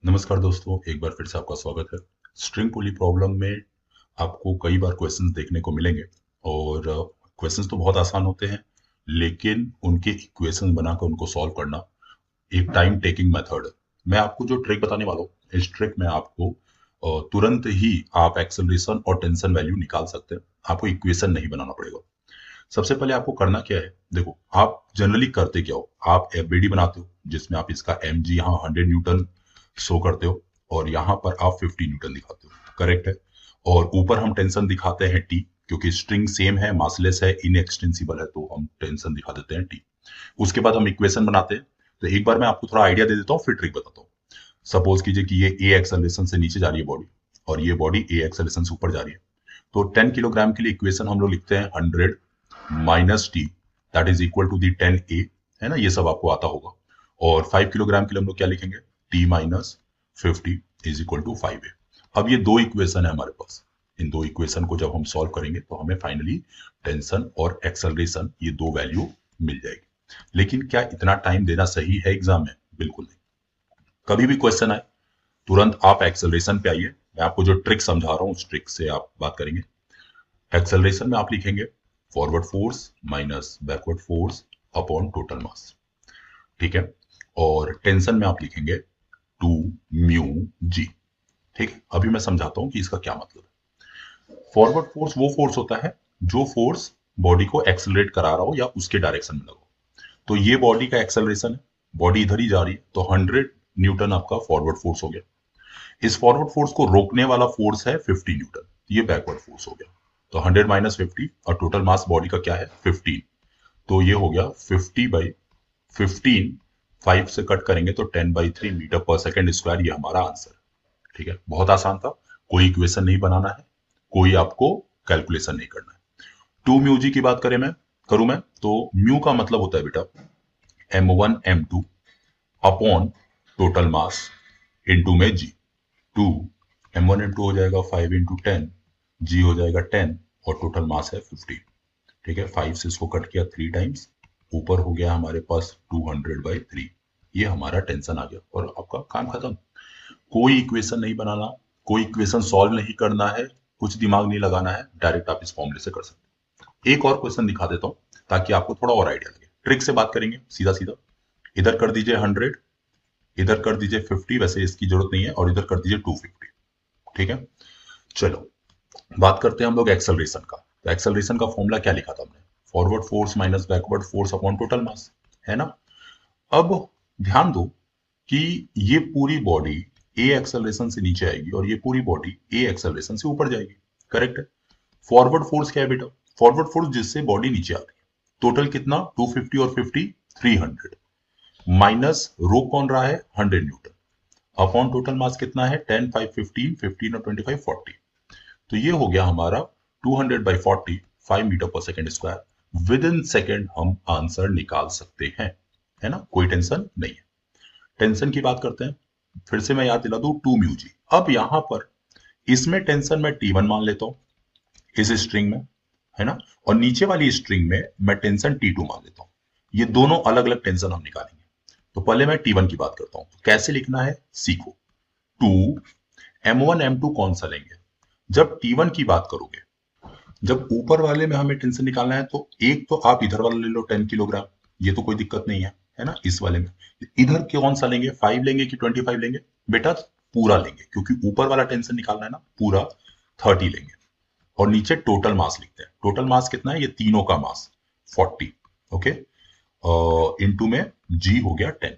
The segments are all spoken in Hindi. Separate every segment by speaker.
Speaker 1: नमस्कार दोस्तों, एक बार फिर से आपका स्वागत है। स्ट्रिंग पुली प्रॉब्लम में आपको कई बार क्वेश्चंस देखने को मिलेंगे और क्वेश्चंस तो बहुत आसान होते हैं, लेकिन उनके इक्वेशंस बनाकर उनको सॉल्व करना एक टाइम टेकिंग मेथड है। मैं आपको जो ट्रिक बताने वाला हूँ, इस ट्रिक में आपको तुरंत ही आप एक्सेलरेशन और टेंशन वैल्यू निकाल सकते हैं। आपको इक्वेशन नहीं बनाना पड़ेगा। सबसे पहले आपको करना क्या है, देखो आप जनरली करते क्या हो, आप एफबीडी बनाते हो जिसमें आप इसका एम जी यहाँ 100 न्यूटन शो करते हो और यहाँ पर आप 50 न्यूटन दिखाते हो, करेक्ट है। और ऊपर हम टेंशन दिखाते हैं टी, क्योंकि स्ट्रिंग सेम है, मासलेस है, इनएक्सटेंसिबल है, तो हम टेंशन दिखा देते हैं टी। उसके बाद हम इक्वेशन बनाते हैं। तो एक बार मैं आपको थोड़ा आइडिया दे देता हूँ, फिर ट्रिक बताता हूँ। सपोज कीजिए कि ये ए एक्सेलरेशन से नीचे जा रही है बॉडी, और ये बॉडी ए एक्सेलरेशन से ऊपर जा रही है। तो 10 किलोग्राम के लिए इक्वेशन हम लोग लिखते हैं 100 minus T, that is equal to the 10 A, है ना, ये सब आपको आता होगा। और 5 किलोग्राम के लिए हम लोग क्या लिखेंगे, T minus 50 is equal to 5 A. अब ये दो इक्वेशन है हमारे पास। इन दो इक्वेशन को जब हम सॉल्व करेंगे तो हमें फाइनली टेंशन और एक्सेलरेशन ये दो वैल्यू मिल जाएगी। लेकिन क्या इतना टाइम देना सही है एग्जाम में? बिल्कुल नहीं। कभी भी क्वेश्चन आए तुरंत आप एक्सेलरेशन पे आइए। मैं आपको जो ट्रिक समझा रहा हूँ उस ट्रिक से आप बात करेंगे। एक्सेलरेशन में आप लिखेंगे forward force minus backward force upon total mass, ठीक है। और टेंशन में आप लिखेंगे 2 म्यू जी, ठीक है। अभी मैं समझाता हूं कि इसका क्या मतलब है। फॉरवर्ड फोर्स वो फोर्स होता है जो फोर्स बॉडी को एक्सेलरेट करा रहा हो या उसके डायरेक्शन में लगा हो। तो ये बॉडी का एक्सेलरेशन है, बॉडी इधर ही जा रही है, तो 100 न्यूटन आपका फॉरवर्ड फोर्स हो गया। इस फॉरवर्ड फोर्स को रोकने वाला फोर्स है 50 न्यूटन, ये बैकवर्ड फोर्स हो गया। तो 100 माइनस 50, और टोटल मास बॉडी का क्या है 15, तो ये हो गया 50/15। 5 से कट करेंगे तो 10/3 मीटर पर सेकेंड स्क्वायर, ये हमारा आंसर है, ठीक है। बहुत आसान था, कोई इक्वेशन नहीं बनाना है, कोई आपको कैलकुलेशन नहीं करना है। 2 म्यू जी की बात करें, मैं करूं मैं तो म्यू का मतलब होता है बेटा M1 M2 upon total mass into में जी। 2 M1 M2 हो जाएगा 5 × 10, जी हो जाएगा 10, और टोटल मास है 15, ठीक है। 5 से इसको कट किया 3 टाइम्स, ऊपर हो गया हमारे पास 200/3। ये हमारा टेंशन आ गया और आपका काम खत्म। कोई इक्वेशन नहीं बनाना, कोई इक्वेशन सॉल्व नहीं करना है, कुछ दिमाग नहीं लगाना है, डायरेक्ट आप इस फॉर्मूले से कर सकते हैं। एक और क्वेश्चन दिखा देता हूं ताकि आपको थोड़ा और आइडिया लगे। ट्रिक से बात करेंगे सीधा सीधा। इधर कर दीजिए 100, इधर कर दीजिए 50, वैसे इसकी जरूरत नहीं है, और इधर कर दीजिए 250, ठीक है। चलो बात करते हैं हम लोग एक्सेलरेशन का। तो एक्सेलरेशन का फॉर्मूला क्या लिखा था हमने, forward force minus backward force upon total mass, है ना। अब ध्यान दो कि ये पूरी बॉडी ए एक्सेलरेशन से नीचे आएगी और ये पूरी बॉडी ए एक्सेलरेशन से ऊपर जाएगी, करेक्ट है। फॉरवर्ड फोर्स क्या है बेटा, फॉरवर्ड फोर्स जिससे बॉडी नीचे आ रही है, टोटल कितना 250 और 50 300, माइनस रोक कौन रहा है 100 न्यूटन, अपॉन टोटल मास कितना है 10 5 15 15 और 25 40। तो ये हो गया हमारा 200/40, 5 मीटर पर second square. With in second हम आंसर निकाल सकते हैं, है ना, कोई टेंशन नहीं है। टेंशन की बात करते हैं, फिर से मैं याद दिला दूं 2 म्यू जी। अब यहां पर इसमें टेंशन मैं T1 मान लेता हूं, इस स्ट्रिंग में, है ना। और नीचे वाली स्ट्रिंग में मैं टेंशन T2 मान लेता हूं। ये दोनों अलग अलग टेंशन हम निकालेंगे। तो पहले मैं T1 की बात करता हूं, कैसे लिखना है सीखो। 2 M1 M2 कौन सा लेंगे, जब T1 की बात करोगे, जब ऊपर वाले में हमें टेंशन निकालना है तो एक तो आप इधर वाला ले लो 10 किलोग्राम, ये तो कोई दिक्कत नहीं है ना। इस वाले में इधर कौन सा लेंगे, 5 लेंगे कि 25 लेंगे बेटा, पूरा लेंगे, क्योंकि ऊपर वाला टेंशन निकालना है ना, पूरा 30 लेंगे। और नीचे टोटल मास लिखते हैं, टोटल मास कितना है, ये तीनों का मास 40, ओके। इनटू में जी हो गया 10,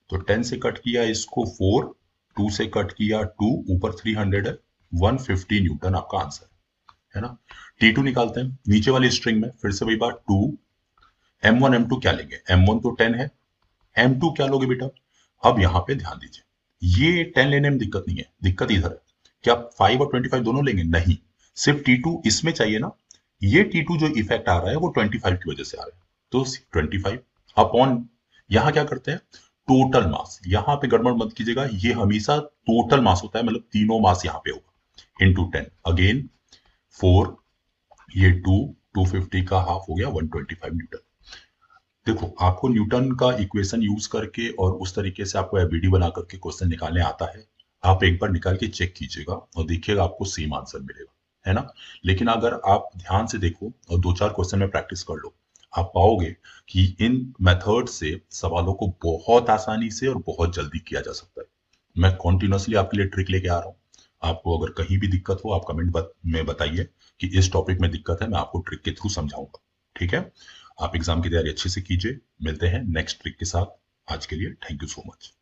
Speaker 1: तो 10 से कट किया इसको 4, 2 से कट किया 2, ऊपर 300 है, 150 न्यूटन आपका आंसर है ना। T2 निकालते हैं नीचे वाली स्ट्रिंग में, फिर से वही बात 2 M1 M2 क्या लेंगे, M1 तो 10 है, M2 क्या लोगे बेटा। अब यहाँ पे ध्यान दीजिए, ये 10 लेने में दिक्कत नहीं है, दिक्कत इधर है। क्या 5 और 25 दोनों लेंगे, नहीं, सिर्फ T2 इसमें चाहिए ना। ये T2 जो इफेक्ट आ रहा है वो 25 की वजह से आ रहा है, तो 25 अपॉन, यहाँ क्या करते हैं टोटल मास, यहाँ पे गड़बड़ मत कीजिएगा, ये हमेशा टोटल मास होता है, मतलब तीनों मास यहाँ पे होगा, इंटू 10 अगेन 4, ये 250 का हाफ हो गया 125 न्यूटन। देखो आपको न्यूटन का इक्वेशन यूज करके और उस तरीके से आपको एबीडी बना करके क्वेश्चन निकालने आता है, आप एक बार निकाल के चेक कीजिएगा और देखिएगा आपको सेम आंसर मिलेगा, है ना। लेकिन अगर आप ध्यान से देखो और दो चार क्वेश्चन में प्रैक्टिस कर लो, आप पाओगे कि इन मेथड से सवालों को बहुत आसानी से और बहुत जल्दी किया जा सकता है। मैं कॉन्टिन्यूसली आपके लिए ट्रिक लेके आ रहा हूँ। आपको अगर कहीं भी दिक्कत हो आप में बताइए कि इस टॉपिक में दिक्कत है, मैं आपको ट्रिक के थ्रू समझाऊंगा। ठीक है, आप एग्जाम की तैयारी अच्छे से कीजिए। मिलते हैं नेक्स्ट ट्रिक के साथ। आज के लिए थैंक यू सो मच।